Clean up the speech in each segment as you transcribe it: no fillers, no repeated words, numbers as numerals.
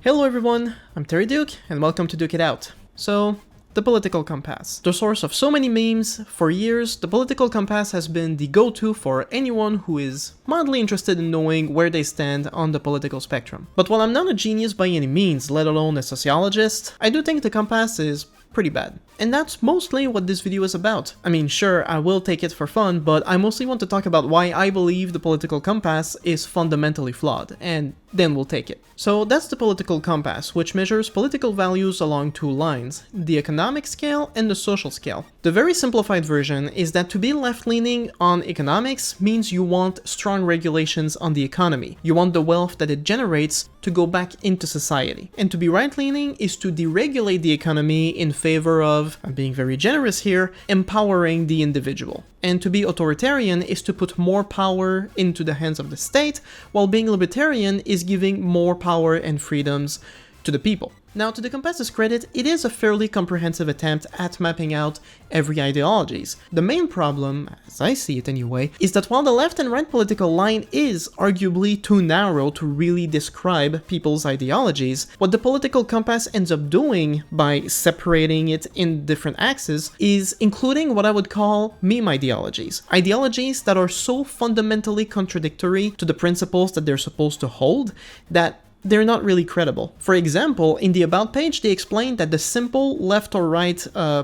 Hello everyone, I'm Terry Duke, and welcome to Duke It Out. So, the political compass. The source of so many memes, for years, the political compass has been the go-to for anyone who is mildly interested in knowing where they stand on the political spectrum. But while I'm not a genius by any means, let alone a sociologist, I do think the compass is pretty bad. And that's mostly what this video is about. I mean, sure, I will take it for fun, but I mostly want to talk about why I believe the political compass is fundamentally flawed, and then we'll take it. So that's the political compass, which measures political values along two lines, the economic scale and the social scale. The very simplified version is that to be left-leaning on economics means you want strong regulations on the economy. You want the wealth that it generates to go back into society. And to be right-leaning is to deregulate the economy in favor of, I'm being very generous here, empowering the individual. And to be authoritarian is to put more power into the hands of the state, while being libertarian is giving more power and freedoms to the people. Now, to the compass's credit, it is a fairly comprehensive attempt at mapping out every ideologies. The main problem, as I see it anyway, is that while the left and right political line is arguably too narrow to really describe people's ideologies, what the political compass ends up doing by separating it in different axes is including what I would call meme ideologies. Ideologies that are so fundamentally contradictory to the principles that they're supposed to hold that they're not really credible. For example, in the About page, they explain that the simple left or right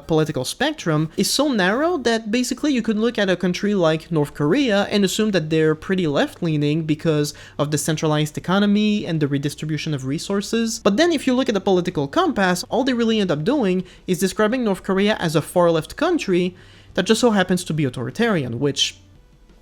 political spectrum is so narrow that basically you could look at a country like North Korea and assume that they're pretty left-leaning because of the centralized economy and the redistribution of resources. But then if you look at the political compass, all they really end up doing is describing North Korea as a far-left country that just so happens to be authoritarian, which...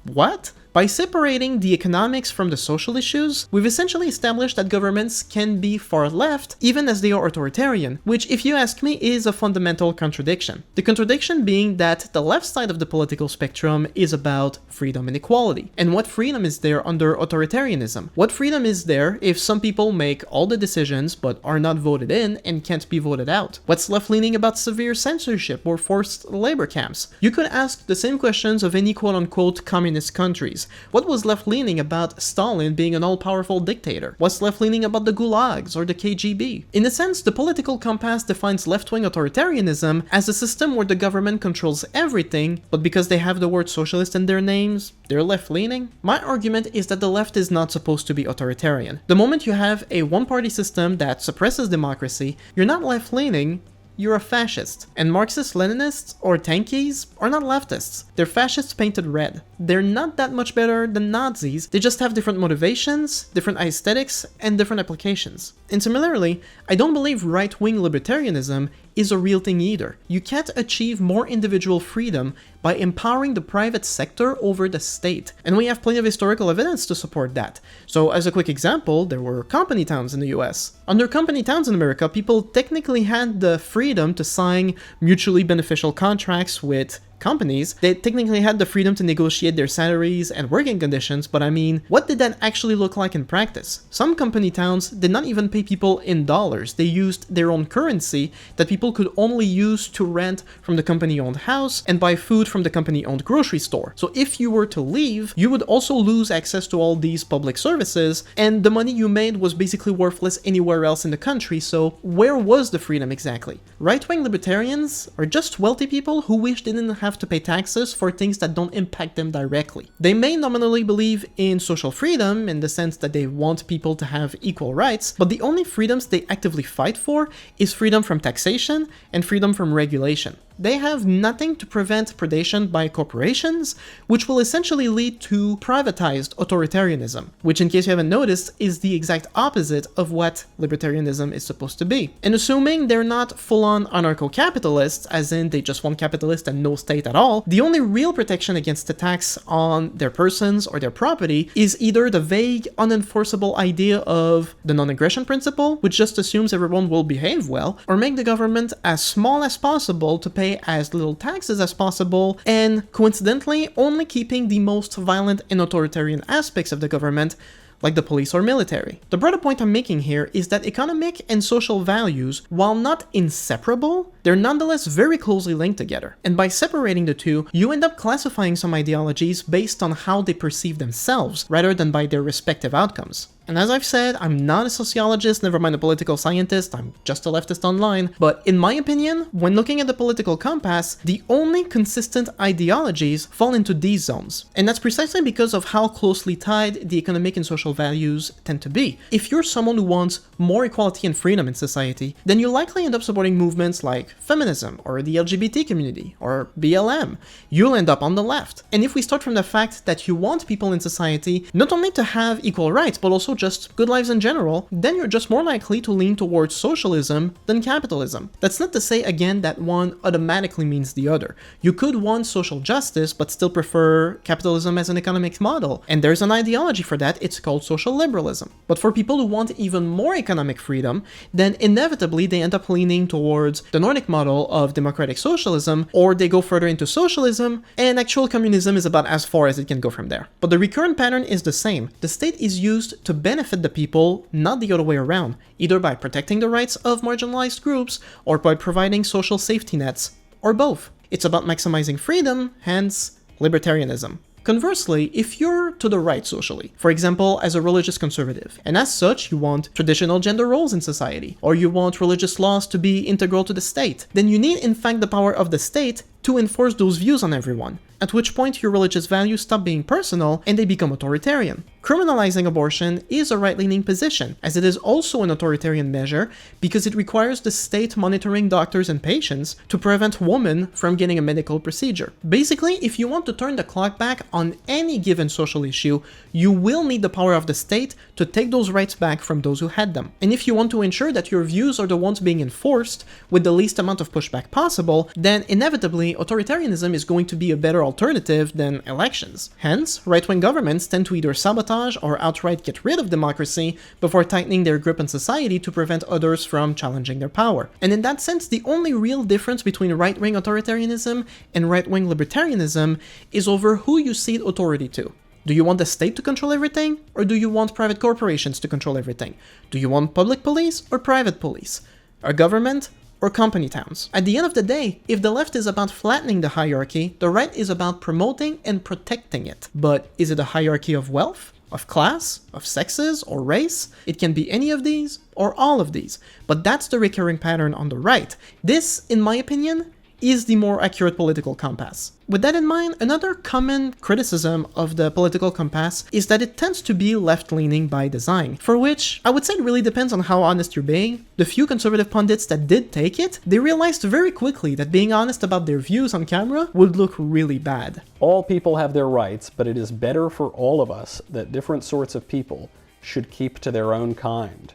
what? By separating the economics from the social issues, we've essentially established that governments can be far left even as they are authoritarian, which, if you ask me, is a fundamental contradiction. The contradiction being that the left side of the political spectrum is about freedom and equality. And what freedom is there under authoritarianism? What freedom is there if some people make all the decisions but are not voted in and can't be voted out? What's left-leaning about severe censorship or forced labor camps? You could ask the same questions of any quote-unquote communist countries. What was left-leaning about Stalin being an all-powerful dictator? What's left-leaning about the gulags or the KGB? In a sense, the political compass defines left-wing authoritarianism as a system where the government controls everything, but because they have the word socialist in their names, they're left-leaning? My argument is that the left is not supposed to be authoritarian. The moment you have a one-party system that suppresses democracy, you're not left-leaning, you're a fascist. And Marxist-Leninists or tankies are not leftists. They're fascists painted red. They're not that much better than Nazis, they just have different motivations, different aesthetics, and different applications. And similarly, I don't believe right-wing libertarianism is a real thing either. You can't achieve more individual freedom by empowering the private sector over the state. And we have plenty of historical evidence to support that. So as a quick example, there were company towns in the US. Under company towns in America, people technically had the freedom to sign mutually beneficial contracts with companies. They technically had the freedom to negotiate their salaries and working conditions, but I mean, what did that actually look like in practice? Some company towns did not even pay people in dollars. They used their own currency that people could only use to rent from the company-owned house and buy food from the company-owned grocery store. So if you were to leave, you would also lose access to all these public services, and the money you made was basically worthless anywhere else in the country, so where was the freedom exactly? Right-wing libertarians are just wealthy people who wish they didn't have to pay taxes for things that don't impact them directly. They may nominally believe in social freedom in the sense that they want people to have equal rights, but the only freedoms they actively fight for is freedom from taxation and freedom from regulation. They have nothing to prevent predation by corporations, which will essentially lead to privatized authoritarianism, which, in case you haven't noticed, is the exact opposite of what libertarianism is supposed to be. And assuming they're not full-on anarcho-capitalists, as in they just want capitalists and no state at all, the only real protection against attacks on their persons or their property is either the vague, unenforceable idea of the non-aggression principle, which just assumes everyone will behave well, or make the government as small as possible to pay as little taxes as possible, and coincidentally only keeping the most violent and authoritarian aspects of the government like the police or military. The broader point I'm making here is that economic and social values, while not inseparable, they're nonetheless very closely linked together. And by separating the two, you end up classifying some ideologies based on how they perceive themselves, rather than by their respective outcomes. And as I've said, I'm not a sociologist, never mind a political scientist, I'm just a leftist online, but in my opinion, when looking at the political compass, the only consistent ideologies fall into these zones. And that's precisely because of how closely tied the economic and social values tend to be. If you're someone who wants more equality and freedom in society, then you'll likely end up supporting movements like feminism, or the LGBT community, or BLM. You'll end up on the left. And if we start from the fact that you want people in society not only to have equal rights, but also just good lives in general, then you're just more likely to lean towards socialism than capitalism. That's not to say, again, that one automatically means the other. You could want social justice, but still prefer capitalism as an economic model, and there's an ideology for that, it's called social liberalism. But for people who want even more economic freedom, then inevitably they end up leaning towards the Nordic model of democratic socialism, or they go further into socialism, and actual communism is about as far as it can go from there. But the recurrent pattern is the same. The state is used to benefit the people, not the other way around, either by protecting the rights of marginalized groups or by providing social safety nets, or both. It's about maximizing freedom, hence libertarianism. Conversely, if you're to the right socially, for example, as a religious conservative, and as such you want traditional gender roles in society, or you want religious laws to be integral to the state, then you need in fact the power of the state to enforce those views on everyone, at which point your religious values stop being personal and they become authoritarian. Criminalizing abortion is a right-leaning position, as it is also an authoritarian measure because it requires the state monitoring doctors and patients to prevent women from getting a medical procedure. Basically, if you want to turn the clock back on any given social issue, you will need the power of the state to take those rights back from those who had them. And if you want to ensure that your views are the ones being enforced with the least amount of pushback possible, then inevitably authoritarianism is going to be a better alternative than elections. Hence, right-wing governments tend to either sabotage or outright get rid of democracy before tightening their grip on society to prevent others from challenging their power. And in that sense, the only real difference between right-wing authoritarianism and right-wing libertarianism is over who you cede authority to. Do you want the state to control everything, or do you want private corporations to control everything? Do you want public police or private police? A government or company towns? At the end of the day, if the left is about flattening the hierarchy, the right is about promoting and protecting it. But is it a hierarchy of wealth? Of class, of sexes, or race? It can be any of these, or all of these, but that's the recurring pattern on the right. This, in my opinion, is the more accurate political compass. With that in mind, another common criticism of the political compass is that it tends to be left-leaning by design, for which I would say it really depends on how honest you're being. The few conservative pundits that did take it, they realized very quickly that being honest about their views on camera would look really bad. All people have their rights, but it is better for all of us that different sorts of people should keep to their own kind.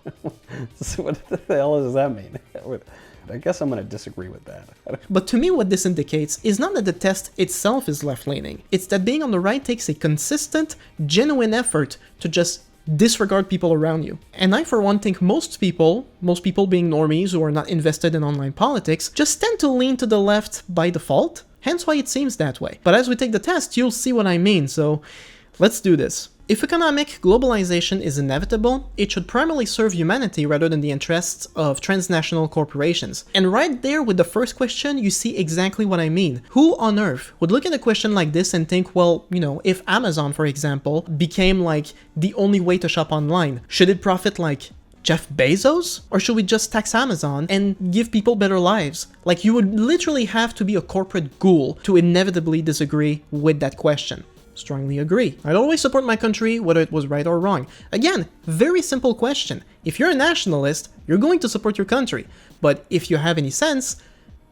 So what the hell does that mean? I guess I'm going to disagree with that. But to me, what this indicates is not that the test itself is left-leaning. It's that being on the right takes a consistent, genuine effort to just disregard people around you. And I, for one, think most people being normies who are not invested in online politics, just tend to lean to the left by default, hence why it seems that way. But as we take the test, you'll see what I mean, so let's do this. If economic globalization is inevitable, it should primarily serve humanity rather than the interests of transnational corporations. And right there with the first question, you see exactly what I mean. Who on earth would look at a question like this and think, well, you know, if Amazon, for example, became like the only way to shop online, should it profit like Jeff Bezos? Or should we just tax Amazon and give people better lives? Like, you would literally have to be a corporate ghoul to inevitably disagree with that question. Strongly agree. I'd always support my country, whether it was right or wrong. Again, very simple question. If you're a nationalist, you're going to support your country. But if you have any sense,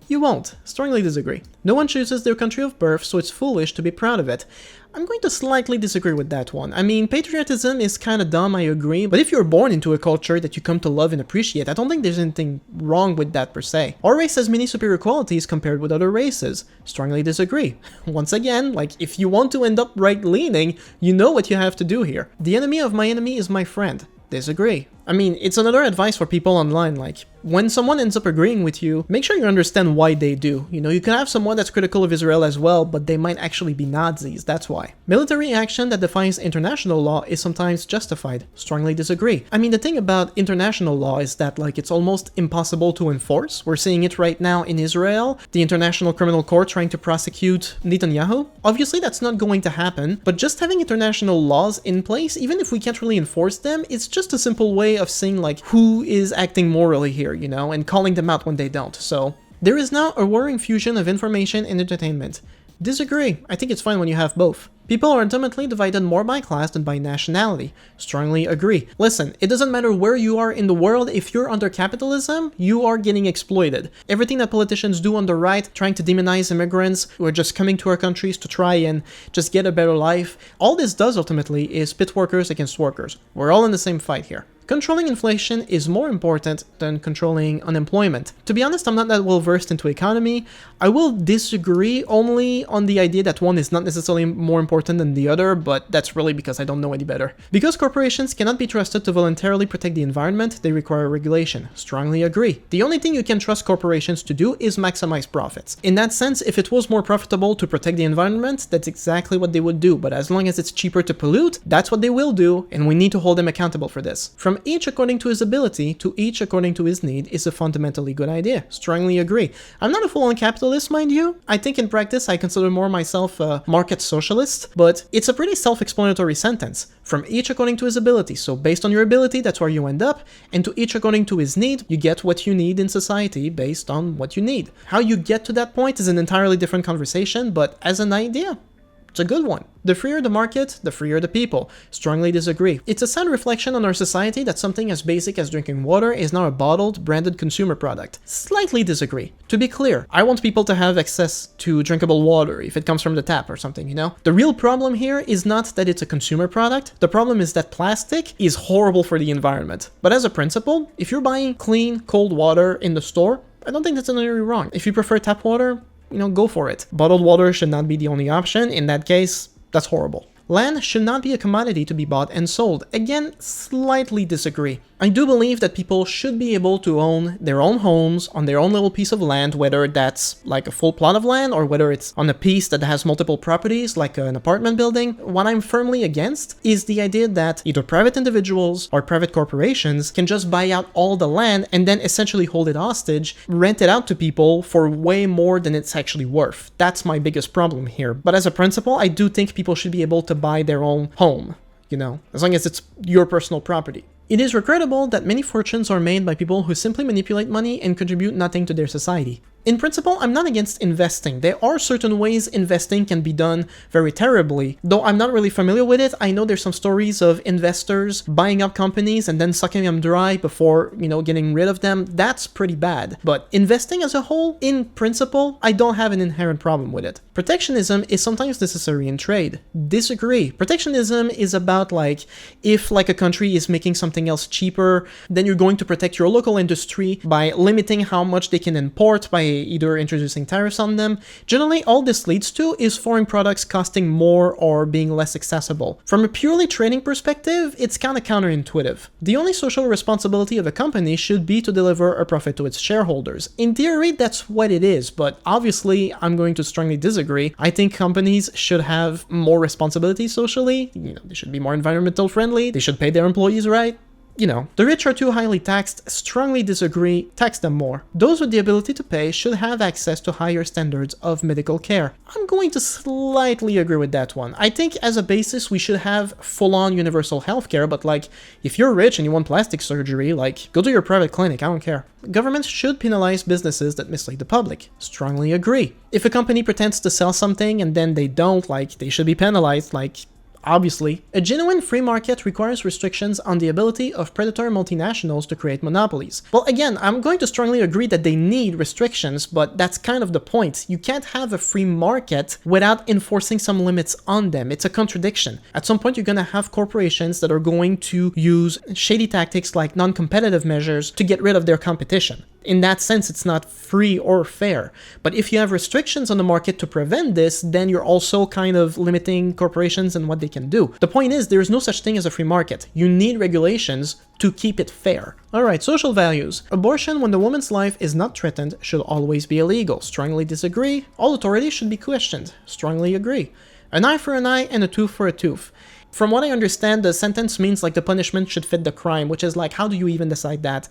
you won't. Strongly disagree. No one chooses their country of birth, so it's foolish to be proud of it. I'm going to slightly disagree with that one. I mean, patriotism is kind of dumb, I agree, but if you're born into a culture that you come to love and appreciate, I don't think there's anything wrong with that per se. Our race has many superior qualities compared with other races. Strongly disagree. Once again, like, if you want to end up right-leaning, you know what you have to do here. The enemy of my enemy is my friend. Disagree. I mean, it's another advice for people online, like, when someone ends up agreeing with you, make sure you understand why they do. You know, you can have someone that's critical of Israel as well, but they might actually be Nazis, that's why. Military action that defies international law is sometimes justified. Strongly disagree. I mean, the thing about international law is that, like, it's almost impossible to enforce. We're seeing it right now in Israel, the International Criminal Court trying to prosecute Netanyahu. Obviously, that's not going to happen, but just having international laws in place, even if we can't really enforce them, it's just a simple way of seeing, like, who is acting morally here, you know, and calling them out when they don't. So there is now a worrying fusion of information and entertainment. Disagree. I think it's fine when you have both. People are ultimately divided more by class than by nationality. Strongly agree. Listen, it doesn't matter where you are in the world, if you're under capitalism, you are getting exploited. Everything that politicians do on the right, trying to demonize immigrants who are just coming to our countries to try and just get a better life, all this does ultimately is pit workers against workers. We're all in the same fight here. Controlling inflation is more important than controlling unemployment. To be honest, I'm not that well versed into economy. I will disagree only on the idea that one is not necessarily more important than the other, but that's really because I don't know any better. Because corporations cannot be trusted to voluntarily protect the environment, they require regulation. Strongly agree. The only thing you can trust corporations to do is maximize profits. In that sense, if it was more profitable to protect the environment, that's exactly what they would do, but as long as it's cheaper to pollute, that's what they will do, and we need to hold them accountable for this. From each according to his ability to each according to his need is a fundamentally good idea. Strongly agree. I'm not a full-on capitalist, mind you. I think in practice I consider more myself a market socialist, but it's a pretty self-explanatory sentence. From each according to his ability. So based on your ability, that's where you end up, and to each according to his need, you get what you need in society based on what you need. How you get to that point is an entirely different conversation, but as an idea, it's a good one. The freer the market, the freer the people. Strongly disagree. It's a sad reflection on our society that something as basic as drinking water is now a bottled, branded consumer product. Slightly disagree. To be clear, I want people to have access to drinkable water if it comes from the tap or something, you know? The real problem here is not that it's a consumer product. The problem is that plastic is horrible for the environment. But as a principle, if you're buying clean, cold water in the store, I don't think that's entirely wrong. If you prefer tap water, you know, go for it. Bottled water should not be the only option. In that case, that's horrible. Land should not be a commodity to be bought and sold. Again, slightly disagree. I do believe that people should be able to own their own homes on their own little piece of land, whether that's like a full plot of land or whether it's on a piece that has multiple properties like an apartment building. What I'm firmly against is the idea that either private individuals or private corporations can just buy out all the land and then essentially hold it hostage, rent it out to people for way more than it's actually worth. That's my biggest problem here. But as a principle, I do think people should be able to buy their own home, you know, as long as it's your personal property. It is regrettable that many fortunes are made by people who simply manipulate money and contribute nothing to their society. In principle, I'm not against investing. There are certain ways investing can be done very terribly. Though I'm not really familiar with it, I know there's some stories of investors buying up companies and then sucking them dry before, you know, getting rid of them. That's pretty bad. But investing as a whole, in principle, I don't have an inherent problem with it. Protectionism is sometimes necessary in trade. Disagree. Protectionism is about, like, if like a country is making something else cheaper, then you're going to protect your local industry by limiting how much they can import, by either introducing tariffs on them. Generally, all this leads to is foreign products costing more or being less accessible. From a purely trading perspective, it's kind of counterintuitive. The only social responsibility of a company should be to deliver a profit to its shareholders. In theory, that's what it is, but obviously, I'm going to strongly disagree. I think companies should have more responsibility socially. You know, they should be more environmental friendly. They should pay their employees right. You know, the rich are too highly taxed. Strongly disagree. Tax them more. Those with the ability to pay should have access to higher standards of medical care. I'm going to slightly agree with that one. I think as a basis we should have full-on universal healthcare, but like, if you're rich and you want plastic surgery, like, go to your private clinic, I don't care. Governments should penalize businesses that mislead the public. Strongly agree. If a company pretends to sell something and then they don't, like, they should be penalized, like, obviously. A genuine free market requires restrictions on the ability of predatory multinationals to create monopolies. Well, again, I'm going to strongly agree that they need restrictions, but that's kind of the point. You can't have a free market without enforcing some limits on them. It's a contradiction. At some point, you're going to have corporations that are going to use shady tactics like non-competitive measures to get rid of their competition. in that sense, it's not free or fair. But if you have restrictions on the market to prevent this, then you're also kind of limiting corporations and what they can do. The point is, there is no such thing as a free market. You need regulations to keep it fair. Alright, social values. Abortion when the woman's life is not threatened should always be illegal. Strongly disagree. All authority should be questioned. Strongly agree. An eye for an eye and a tooth for a tooth. From what I understand, the sentence means like the punishment should fit the crime, which is like, how do you even decide that?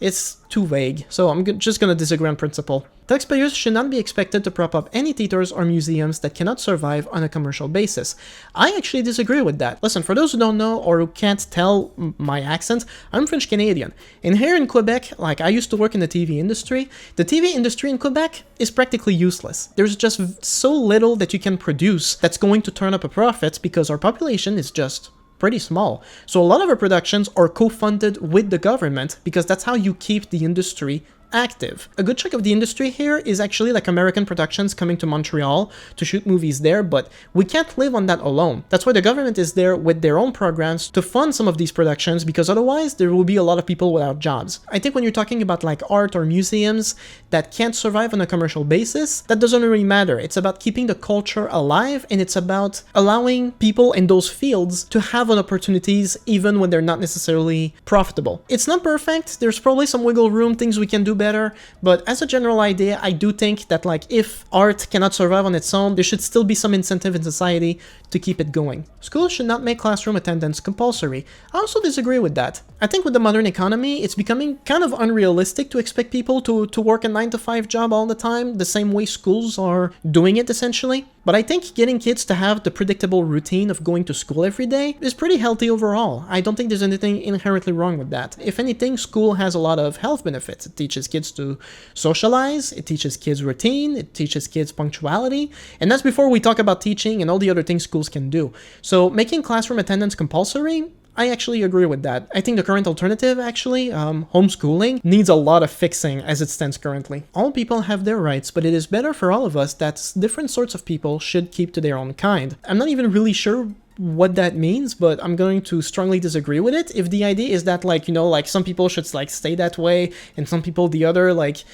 It's too vague, so I'm just gonna disagree on principle. Taxpayers should not be expected to prop up any theaters or museums that cannot survive on a commercial basis. I actually disagree with that. Listen, for those who don't know or who can't tell my accent, I'm French Canadian. And here in Quebec, like I used to work in the TV industry, the TV industry in Quebec is practically useless. There's just so little that you can produce that's going to turn up a profit because our population is just pretty small. So a lot of our productions are co-funded with the government because that's how you keep the industry active. A good chunk of the industry here is actually like American productions coming to Montreal to shoot movies there, but we can't live on that alone. That's why the government is there with their own programs to fund some of these productions, because otherwise there will be a lot of people without jobs. I think when you're talking about like art or museums that can't survive on a commercial basis, that doesn't really matter. It's about keeping the culture alive, and it's about allowing people in those fields to have opportunities even when they're not necessarily profitable. It's not perfect. There's probably some wiggle room, things we can do better, but as a general idea, I do think that like if art cannot survive on its own, there should still be some incentive in society to keep it going. Schools should not make classroom attendance compulsory. I also disagree with that. I think with the modern economy, it's becoming kind of unrealistic to expect people to work a 9-to-5 job all the time, the same way schools are doing it essentially. But I think getting kids to have the predictable routine of going to school every day is pretty healthy overall. I don't think there's anything inherently wrong with that. If anything, school has a lot of health benefits. It teaches kids to socialize, it teaches kids routine, it teaches kids punctuality, and that's before we talk about teaching and all the other things schools can do. So making classroom attendance compulsory, I actually agree with that. I think the current alternative, actually, homeschooling, needs a lot of fixing as it stands currently. All people have their rights, but it is better for all of us that different sorts of people should keep to their own kind. I'm not even really sure what that means, but I'm going to strongly disagree with it. If the idea is that, like, you know, like some people should like stay that way and some people the other, like,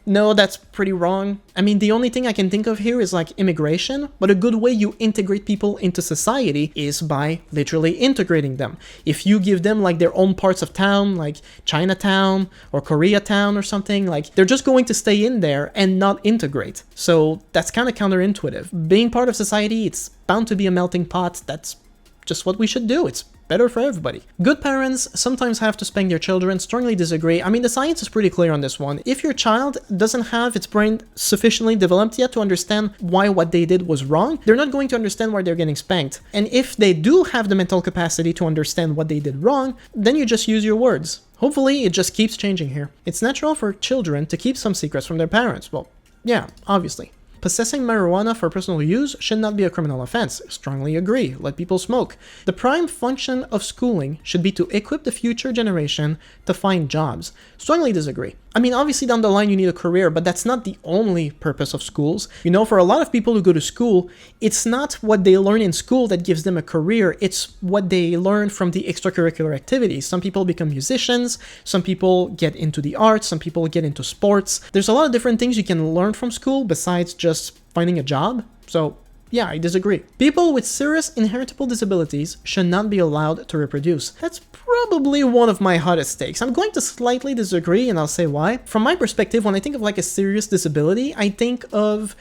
no, that's pretty wrong. I mean, the only thing I can think of here is like immigration, but a good way you integrate people into society is by literally integrating them. If you give them like their own parts of town, like Chinatown or Koreatown or something, like they're just going to stay in there and not integrate. So that's kind of counterintuitive. Being part of society, it's bound to be a melting pot. That's just what we should do. It's better for everybody. Good parents sometimes have to spank their children. Strongly disagree. I mean, the science is pretty clear on this one. If your child doesn't have its brain sufficiently developed yet to understand why what they did was wrong, they're not going to understand why they're getting spanked. And if they do have the mental capacity to understand what they did wrong, then you just use your words. Hopefully, it just keeps changing here. It's natural for children to keep some secrets from their parents. Well, yeah, obviously. Possessing marijuana for personal use should not be a criminal offense. Strongly agree. Let people smoke. The prime function of schooling should be to equip the future generation to find jobs. Strongly disagree. I mean, obviously down the line you need a career, but that's not the only purpose of schools. You know, for a lot of people who go to school, it's not what they learn in school that gives them a career, it's what they learn from the extracurricular activities. Some people become musicians, some people get into the arts, some people get into sports. There's a lot of different things you can learn from school besides just finding a job. So yeah, I disagree. People with serious inheritable disabilities should not be allowed to reproduce. That's probably one of my hottest takes. I'm going to slightly disagree, and I'll say why. From my perspective, when I think of like a serious disability, I think of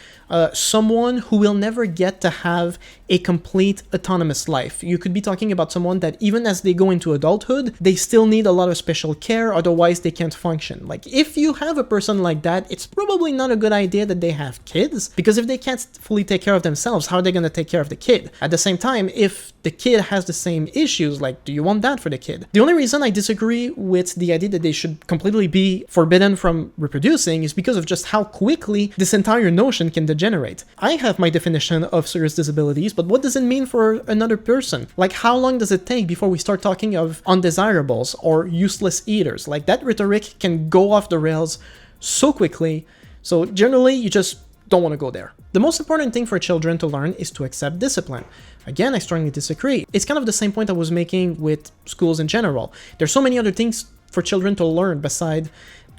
someone who will never get to have a complete autonomous life. You could be talking about someone that even as they go into adulthood, they still need a lot of special care, otherwise they can't function. Like, if you have a person like that, it's probably not a good idea that they have kids, because if they can't fully take care of themselves, how are they going to take care of the kid? At the same time, if the kid has the same issues, like, do you want that for the kid? The only reason I disagree with the idea that they should completely be forbidden from reproducing is because of just how quickly this entire notion can degenerate. I have my definition of serious disabilities, but what does it mean for another person? Like, how long does it take before we start talking of undesirables or useless eaters? Like, that rhetoric can go off the rails so quickly. So generally, you just don't want to go there. The most important thing for children to learn is to accept discipline. Again, I strongly disagree. It's kind of the same point I was making with schools in general. There's so many other things for children to learn beside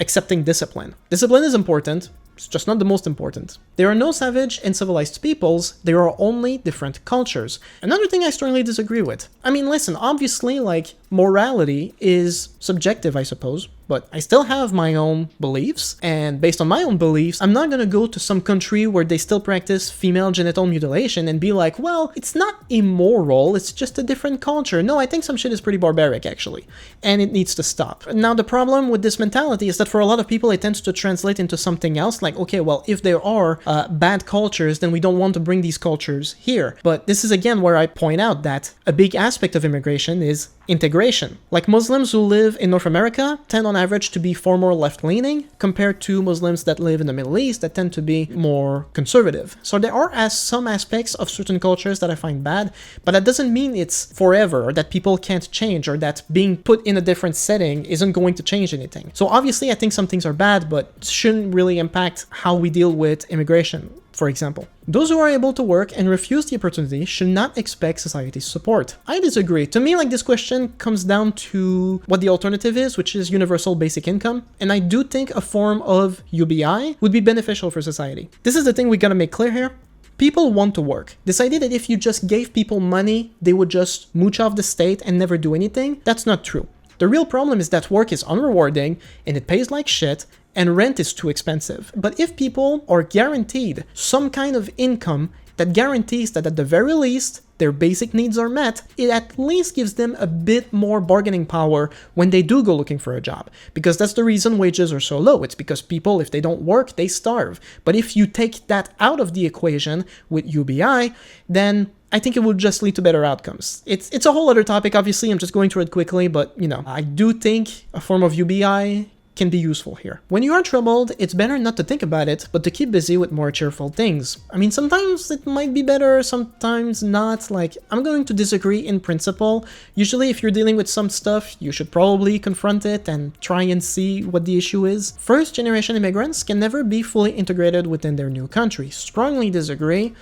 accepting discipline. Discipline is important, it's just not the most important. There are no savage and civilized peoples, there are only different cultures. Another thing I strongly disagree with. I mean, listen, obviously, like, morality is subjective, I suppose, but I still have my own beliefs, and based on my own beliefs, I'm not gonna go to some country where they still practice female genital mutilation and be like, well, it's not immoral, it's just a different culture. No, I think some shit is pretty barbaric, actually, and it needs to stop. Now, the problem with this mentality is that for a lot of people, it tends to translate into something else, like, okay, well, if there are bad cultures, then we don't want to bring these cultures here. But this is, again, where I point out that a big aspect of immigration is integration. Like, Muslims who live in North America tend on average to be far more left-leaning compared to Muslims that live in the Middle East that tend to be more conservative. So there are some aspects of certain cultures that I find bad, but that doesn't mean it's forever, or that people can't change, or that being put in a different setting isn't going to change anything. So obviously I think some things are bad, but it shouldn't really impact how we deal with immigration. For example, those who are able to work and refuse the opportunity should not expect society's support. I disagree. To me, like, this question comes down to what the alternative is, which is universal basic income, and I do think a form of UBI would be beneficial for society. This is the thing we gotta make clear here. People want to work. This idea that if you just gave people money, they would just mooch off the state and never do anything, that's not true. The real problem is that work is unrewarding and it pays like shit, and rent is too expensive. But if people are guaranteed some kind of income that guarantees that at the very least their basic needs are met, it at least gives them a bit more bargaining power when they do go looking for a job. Because that's the reason wages are so low. It's because people, if they don't work, they starve. But if you take that out of the equation with UBI, then I think it would just lead to better outcomes. It's a whole other topic, obviously. I'm just going through it quickly, but, you know, I do think a form of UBI can be useful here. When you are troubled, it's better not to think about it, but to keep busy with more cheerful things. I mean, sometimes it might be better, sometimes not. Like, I'm going to disagree in principle. Usually, if you're dealing with some stuff, you should probably confront it and try and see what the issue is. First-generation immigrants can never be fully integrated within their new country. Strongly disagree.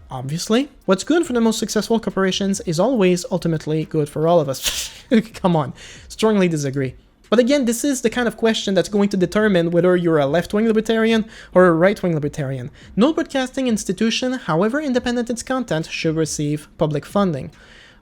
Obviously, what's good for the most successful corporations is always ultimately good for all of us. Come on, strongly disagree. But again, this is the kind of question that's going to determine whether you're a left-wing libertarian or a right-wing libertarian. No broadcasting institution, however independent its content, should receive public funding.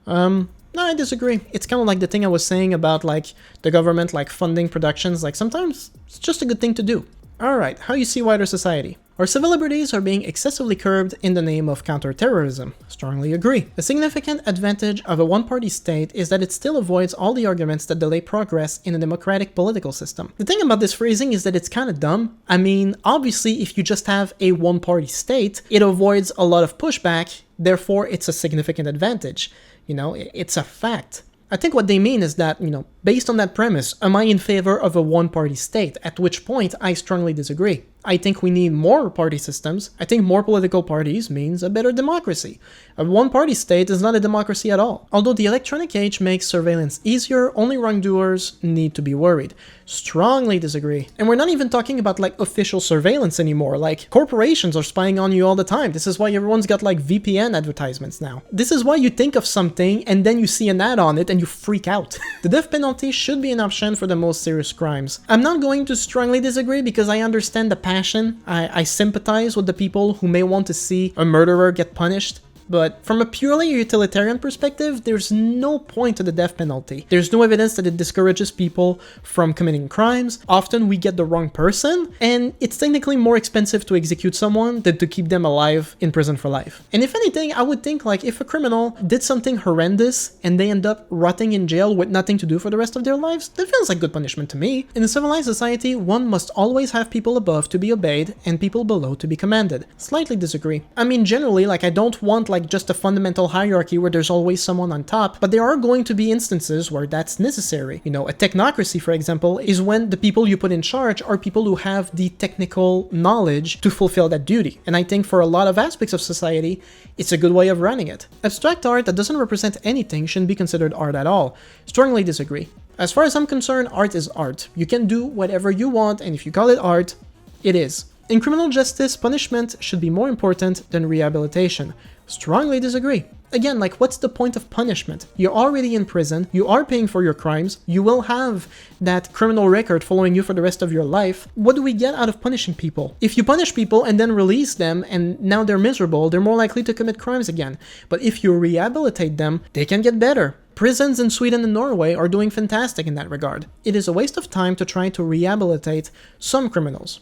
No, I disagree. It's kind of like the thing I was saying about, like, the government, like, funding productions. Like, sometimes it's just a good thing to do. Alright, how you see wider society? Our civil liberties are being excessively curbed in the name of counterterrorism. Strongly agree. A significant advantage of a one-party state is that it still avoids all the arguments that delay progress in a democratic political system. The thing about this phrasing is that it's kind of dumb. I mean, obviously, if you just have a one-party state, it avoids a lot of pushback, therefore it's a significant advantage. You know, it's a fact. I think what they mean is that, you know, based on that premise, am I in favor of a one-party state? At which point, I strongly disagree. I think we need more party systems. I think more political parties means a better democracy. A one-party state is not a democracy at all. Although the electronic age makes surveillance easier, only wrongdoers need to be worried. Strongly disagree. And we're not even talking about, like, official surveillance anymore. Like, corporations are spying on you all the time. This is why everyone's got, like, VPN advertisements now. This is why you think of something and then you see an ad on it and you freak out. The death penalty should be an option for the most serious crimes. I'm not going to strongly disagree because I understand the passion. I sympathize with the people who may want to see a murderer get punished. But from a purely utilitarian perspective, there's no point to the death penalty. There's no evidence that it discourages people from committing crimes. Often we get the wrong person, and it's technically more expensive to execute someone than to keep them alive in prison for life. And if anything, I would think, like, if a criminal did something horrendous and they end up rotting in jail with nothing to do for the rest of their lives, that feels like good punishment to me. In a civilized society, one must always have people above to be obeyed and people below to be commanded. Slightly disagree. I mean, generally, like, I don't want, like, just a fundamental hierarchy where there's always someone on top, but there are going to be instances where that's necessary. You know, a technocracy, for example, is when the people you put in charge are people who have the technical knowledge to fulfill that duty. And I think for a lot of aspects of society, it's a good way of running it. Abstract art that doesn't represent anything shouldn't be considered art at all. Strongly disagree. As far as I'm concerned, art is art. You can do whatever you want, and if you call it art, it is. In criminal justice, punishment should be more important than rehabilitation. Strongly disagree. Again, like, what's the point of punishment? You're already in prison, you are paying for your crimes, you will have that criminal record following you for the rest of your life. What do we get out of punishing people? If you punish people and then release them and now they're miserable, they're more likely to commit crimes again. But if you rehabilitate them, they can get better. Prisons in Sweden and Norway are doing fantastic in that regard. It is a waste of time to try to rehabilitate some criminals.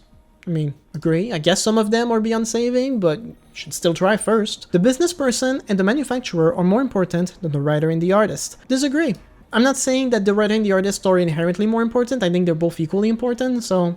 I mean, agree. I guess some of them are beyond saving, but should still try first. The business person and the manufacturer are more important than the writer and the artist. Disagree. I'm not saying that the writer and the artist are inherently more important. I think they're both equally important, so,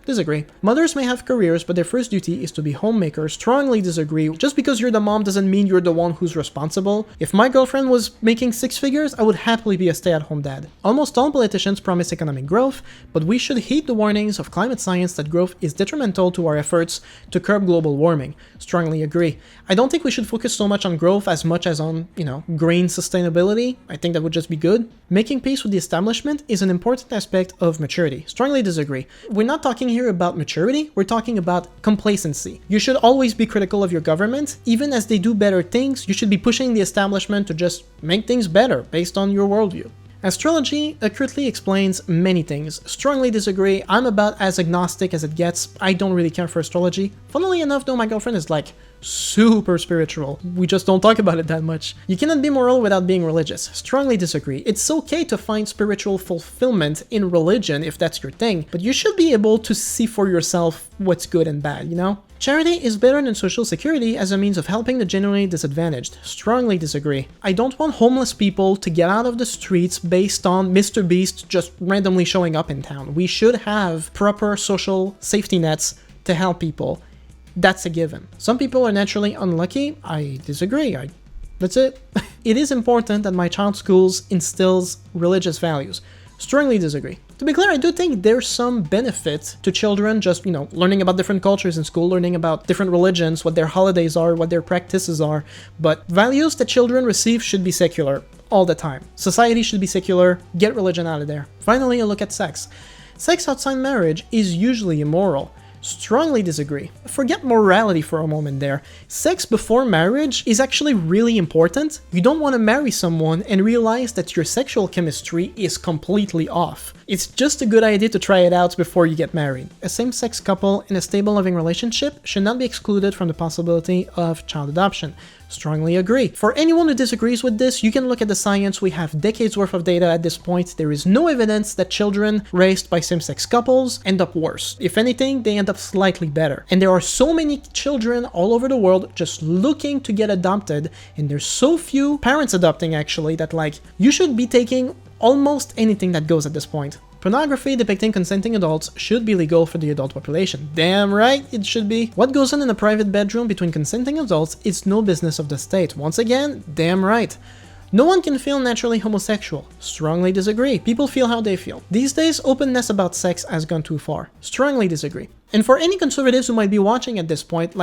disagree. Mothers may have careers, but their first duty is to be homemakers. Strongly disagree. Just because you're the mom doesn't mean you're the one who's responsible. If my girlfriend was making 6 figures, I would happily be a stay-at-home dad. Almost all politicians promise economic growth, but we should heed the warnings of climate science that growth is detrimental to our efforts to curb global warming. Strongly agree. I don't think we should focus so much on growth as much as on, green sustainability. I think that would just be good. Making peace with the establishment is an important aspect of maturity. Strongly disagree. We're not talking here about maturity, we're talking about complacency. You should always be critical of your government. Even as they do better things, you should be pushing the establishment to just make things better based on your worldview. Astrology accurately explains many things. Strongly disagree. I'm about as agnostic as it gets. I don't really care for astrology. Funnily enough, though, my girlfriend is like super spiritual. We just don't talk about it that much. You cannot be moral without being religious. Strongly disagree. It's okay to find spiritual fulfillment in religion if that's your thing, but you should be able to see for yourself what's good and bad, Charity is better than social security as a means of helping the genuinely disadvantaged. Strongly disagree. I don't want homeless people to get out of the streets based on Mr. Beast just randomly showing up in town. We should have proper social safety nets to help people. That's a given. Some people are naturally unlucky. I disagree. That's it. It is important that my child's schools instills religious values. Strongly disagree. To be clear, I do think there's some benefit to children just, learning about different cultures in school, learning about different religions, what their holidays are, what their practices are, but values that children receive should be secular all the time. Society should be secular, get religion out of there. Finally, a look at sex. Sex outside marriage is usually immoral. Strongly disagree. Forget morality for a moment there. Sex before marriage is actually really important. You don't want to marry someone and realize that your sexual chemistry is completely off. It's just a good idea to try it out before you get married. A same-sex couple in a stable living relationship should not be excluded from the possibility of child adoption. Strongly agree. For anyone who disagrees with this, you can look at the science. We have decades worth of data at this point. There is no evidence that children raised by same-sex couples end up worse. If anything, they end up slightly better. And there are so many children all over the world just looking to get adopted, and there's so few parents adopting actually that you should be taking almost anything that goes at this point. Pornography depicting consenting adults should be legal for the adult population. Damn right it should be. What goes on in a private bedroom between consenting adults is no business of the state. Once again, damn right. No one can feel naturally homosexual. Strongly disagree. People feel how they feel. These days, openness about sex has gone too far. Strongly disagree. And for any conservatives who might be watching at this point,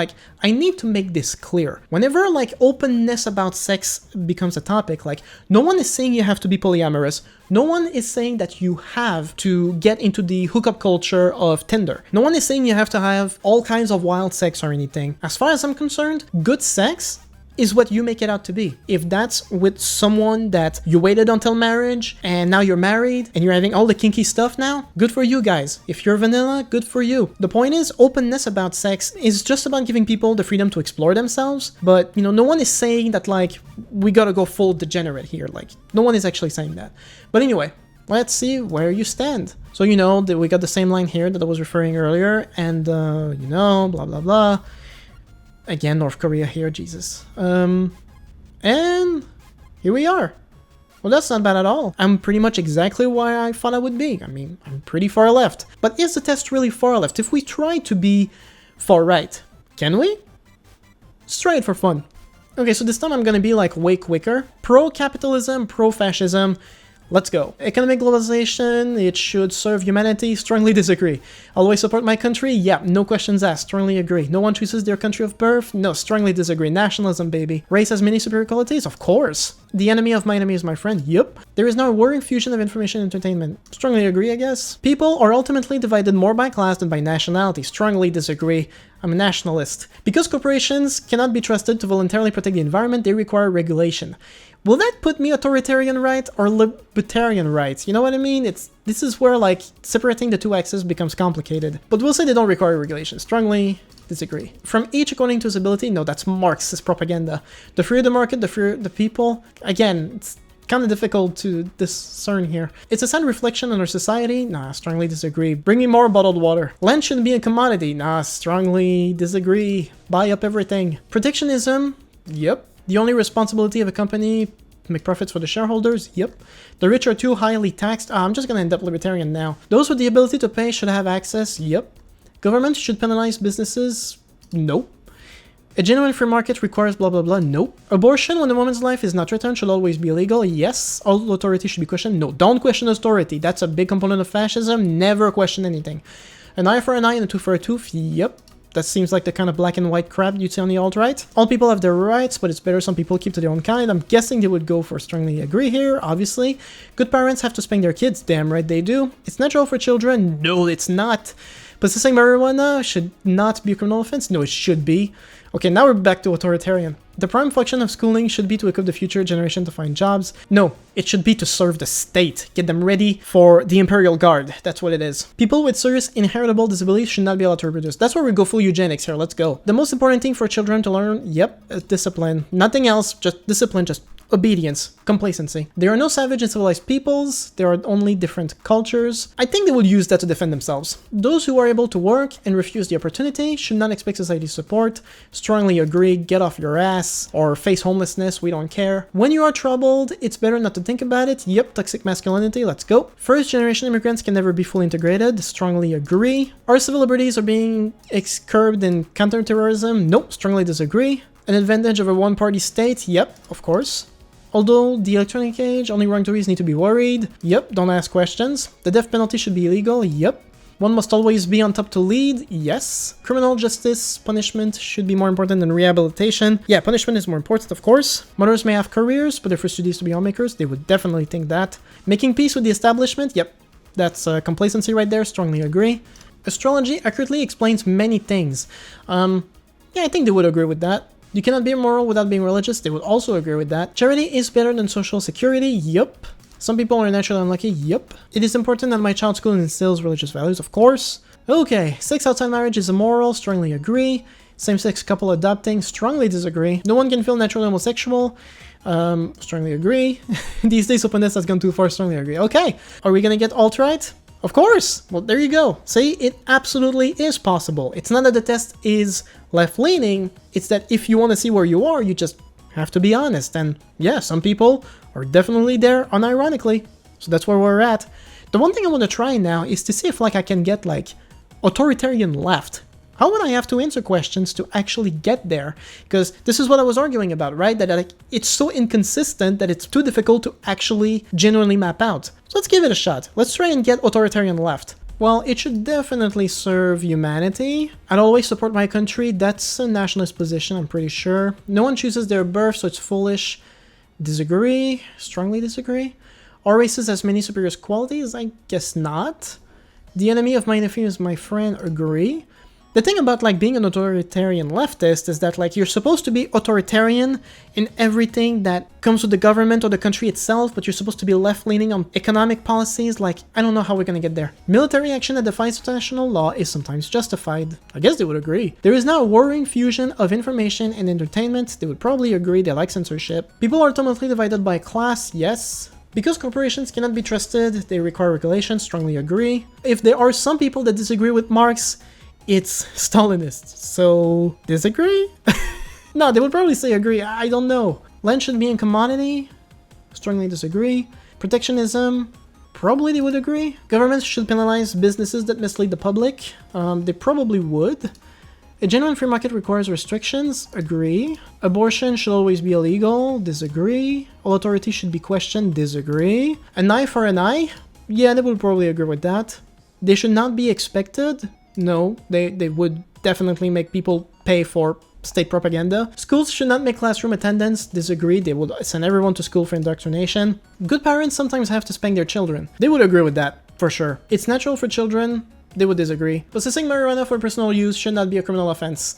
I need to make this clear. Whenever, openness about sex becomes a topic, no one is saying you have to be polyamorous. No one is saying that you have to get into the hookup culture of Tinder. No one is saying you have to have all kinds of wild sex or anything. As far as I'm concerned, good sex is what you make it out to be. If that's with someone that you waited until marriage and now you're married and you're having all the kinky stuff now, good for you guys. If you're vanilla, good for you. The point is, openness about sex is just about giving people the freedom to explore themselves, but no one is saying that we gotta go full degenerate here. No one is actually saying that. But anyway, let's see where you stand. So that we got the same line here that I was referring earlier, and blah blah blah. Again, North Korea here, Jesus. And here we are. Well, that's not bad at all. I'm pretty much exactly where I thought I would be. I mean, I'm pretty far left. But is the test really far left? If we try to be far right, can we? Let's try it for fun. Okay, so this time I'm gonna be way quicker. Pro-capitalism, pro-fascism. Let's go. Economic globalization, it should serve humanity. Strongly disagree. Always support my country? Yeah, no questions asked. Strongly agree. No one chooses their country of birth? No, strongly disagree. Nationalism, baby. Race has many superior qualities? Of course. The enemy of my enemy is my friend? Yep. There is now a worrying fusion of information and entertainment. Strongly agree, I guess. People are ultimately divided more by class than by nationality. Strongly disagree. I'm a nationalist. Because corporations cannot be trusted to voluntarily protect the environment, they require regulation. Will that put me authoritarian right or libertarian right? You know what I mean? This is where, like, separating the two axes becomes complicated. But we'll say they don't require regulation. Strongly disagree. From each according to his ability? No, that's Marxist propaganda. The freer the market, the freer the people. Again, it's kind of difficult to discern here. It's a sad reflection on our society? Nah, strongly disagree. Bring me more bottled water. Land shouldn't be a commodity? Nah, strongly disagree. Buy up everything. Protectionism? Yep. The only responsibility of a company to make profits for the shareholders? Yep. The rich are too highly taxed? I'm just gonna end up libertarian now. Those with the ability to pay should have access? Yep. Government should penalize businesses? Nope. A genuine free market requires blah blah blah? Nope. Abortion when a woman's life is not threatened should always be illegal? Yes. All authority should be questioned? No. Don't question authority. That's a big component of fascism. Never question anything. An eye for an eye and a tooth for a tooth? Yep. That seems like the kind of black and white crap you'd see on the alt-right. All people have their rights, but it's better some people keep to their own kind. I'm guessing they would go for strongly agree here, obviously. Good parents have to spank their kids. Damn right they do. It's natural for children. No, it's not. Possessing marijuana should not be a criminal offense. No, it should be. Okay, now we're back to authoritarian. The prime function of schooling should be to equip the future generation to find jobs. No, it should be to serve the state. Get them ready for the Imperial Guard. That's what it is. People with serious inheritable disabilities should not be allowed to reproduce. That's where we go full eugenics here. Let's go. The most important thing for children to learn, yep, discipline. Nothing else, just discipline, just obedience, complacency. There are no savage and civilized peoples, there are only different cultures. I think they would use that to defend themselves. Those who are able to work and refuse the opportunity should not expect society's support. Strongly agree, get off your ass, or face homelessness, we don't care. When you are troubled, it's better not to think about it. Yep, toxic masculinity, let's go. First generation immigrants can never be fully integrated. Strongly agree. Our civil liberties are being curbed in counterterrorism. Nope, strongly disagree. An advantage of a one-party state? Yep, of course. Although the electronic age, only wrongdoers need to be worried. Yep, don't ask questions. The death penalty should be illegal. Yep. One must always be on top to lead. Yes. Criminal justice punishment should be more important than rehabilitation. Yeah, punishment is more important, of course. Mothers may have careers, but their first duty is to be homemakers. They would definitely think that. Making peace with the establishment? Yep. That's complacency right there. Strongly agree. Astrology accurately explains many things. Yeah, I think they would agree with that. You cannot be immoral without being religious. They would also agree with that. Charity is better than social security. Yup. Some people are naturally unlucky. Yup. It is important that my child's school instills religious values. Of course. Okay. Sex outside marriage is immoral. Strongly agree. Same-sex couple adopting. Strongly disagree. No one can feel naturally homosexual. Strongly agree. These days openness has gone too far. Strongly agree. Okay. Are we gonna get alt-right? Of course! Well, there you go. See, it absolutely is possible. It's not that the test is left-leaning, it's that if you want to see where you are, you just have to be honest. And yeah, some people are definitely there unironically. So that's where we're at. The one thing I want to try now is to see if I can get authoritarian left. How would I have to answer questions to actually get there? Because this is what I was arguing about, right? That it's so inconsistent that it's too difficult to actually genuinely map out. So let's give it a shot. Let's try and get authoritarian left. Well, it should definitely serve humanity. I'd always support my country. That's a nationalist position, I'm pretty sure. No one chooses their birth, so it's foolish. Disagree. Strongly disagree. All races has many superior qualities? I guess not. The enemy of my enemy is my friend. Agree. The thing about being an authoritarian leftist is that you're supposed to be authoritarian in everything that comes with the government or the country itself, but you're supposed to be left-leaning on economic policies. I don't know how we're gonna get there. Military action that defies international law is sometimes justified. I guess they would agree. There is now a worrying fusion of information and entertainment. They would probably agree. They like censorship. People are ultimately divided by class. Yes. Because corporations cannot be trusted, they require regulation. Strongly agree. If there are some people that disagree with Marx, it's Stalinist, so disagree? No, they would probably say agree, I don't know. Land should be in commodity? Strongly disagree. Protectionism? Probably they would agree. Governments should penalize businesses that mislead the public? They probably would. A genuine free market requires restrictions. Agree. Abortion should always be illegal. Disagree. All authority should be questioned. Disagree. An eye for an eye? Yeah, they would probably agree with that. They should not be expected. No, they would definitely make people pay for state propaganda. Schools should not make classroom attendance. Disagree. They would send everyone to school for indoctrination. Good parents sometimes have to spank their children. They would agree with that, for sure. It's natural for children. They would disagree. Possessing marijuana for personal use should not be a criminal offense.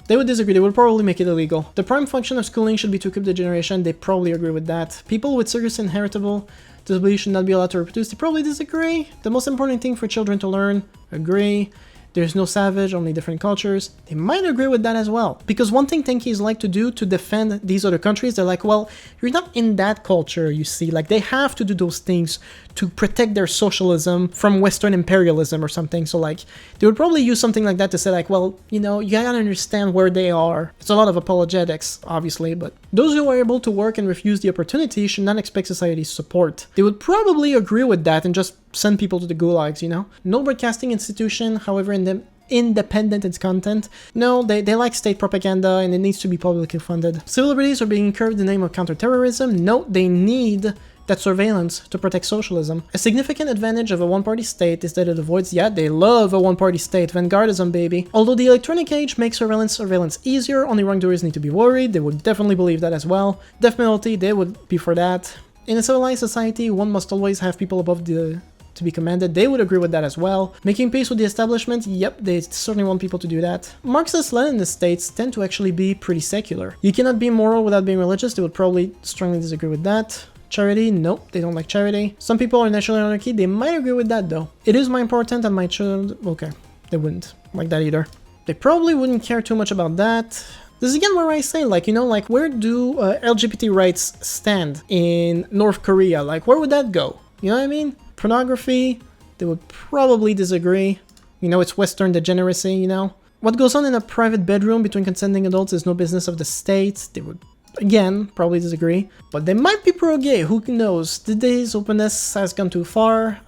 They would disagree. They would probably make it illegal. The prime function of schooling should be to equip the generation. They probably agree with that. People with serious inheritable disabilities should not be allowed to reproduce. They probably disagree. The most important thing for children to learn. Agree. There's no savage, only different cultures. They might agree with that as well. Because one thing tankies like to do to defend these other countries, they're like, well, you're not in that culture, you see. Like, they have to do those things to protect their socialism from Western imperialism or something. So, like, they would probably use something like that to say, like, well, you know, you gotta understand where they are. It's a lot of apologetics, obviously, but those who are able to work and refuse the opportunity should not expect society's support. They would probably agree with that and just send people to the gulags, you know? No broadcasting institution, however independent its content. No, they like state propaganda and it needs to be publicly funded. Civil liberties are being incurred in the name of counterterrorism. No, they need that surveillance to protect socialism. A significant advantage of a one-party state is that it avoids, yeah, they love a one-party state, vanguardism, baby. Although the electronic age makes surveillance easier, only wrongdoers need to be worried. They would definitely believe that as well. Death penalty, they would be for that. In a civilized society, one must always have people above to be commanded. They would agree with that as well. Making peace with the establishment, yep, they certainly want people to do that. Marxist-Leninist states tend to actually be pretty secular. You cannot be moral without being religious. They would probably strongly disagree with that. Charity, nope, they don't like charity. Some people are national anarchy. They might agree with that though. It is more important than my child. Okay, they wouldn't like that either. They probably wouldn't care too much about that. This is again where I say, like, you know, like, where do LGBT rights stand in North Korea? Like, where would that go? You know what I mean? Pornography, they would probably disagree. You know, it's Western degeneracy, you know? What goes on in a private bedroom between consenting adults is no business of the state. They would, again, probably disagree. But they might be pro-gay, who knows? Today's openness has gone too far.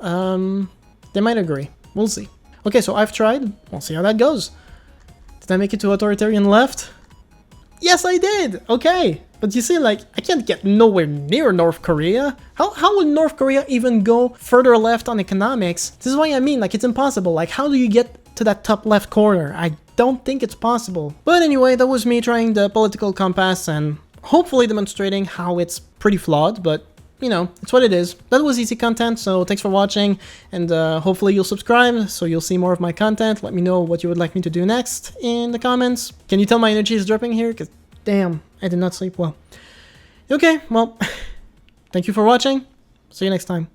They might agree. We'll see. Okay, so I've tried. We'll see how that goes. Did I make it to authoritarian left? Yes, I did! Okay! But you see, like, I can't get nowhere near North Korea. How would North Korea even go further left on economics? This is why I mean, like, it's impossible. Like, how do you get to that top left corner? I don't think it's possible. But anyway, that was me trying the political compass and hopefully demonstrating how it's pretty flawed, but, you know, it's what it is. That was easy content, so thanks for watching, and hopefully you'll subscribe so you'll see more of my content. Let me know what you would like me to do next in the comments. Can you tell my energy is dropping here? Because, damn, I did not sleep well. Okay, well, thank you for watching. See you next time.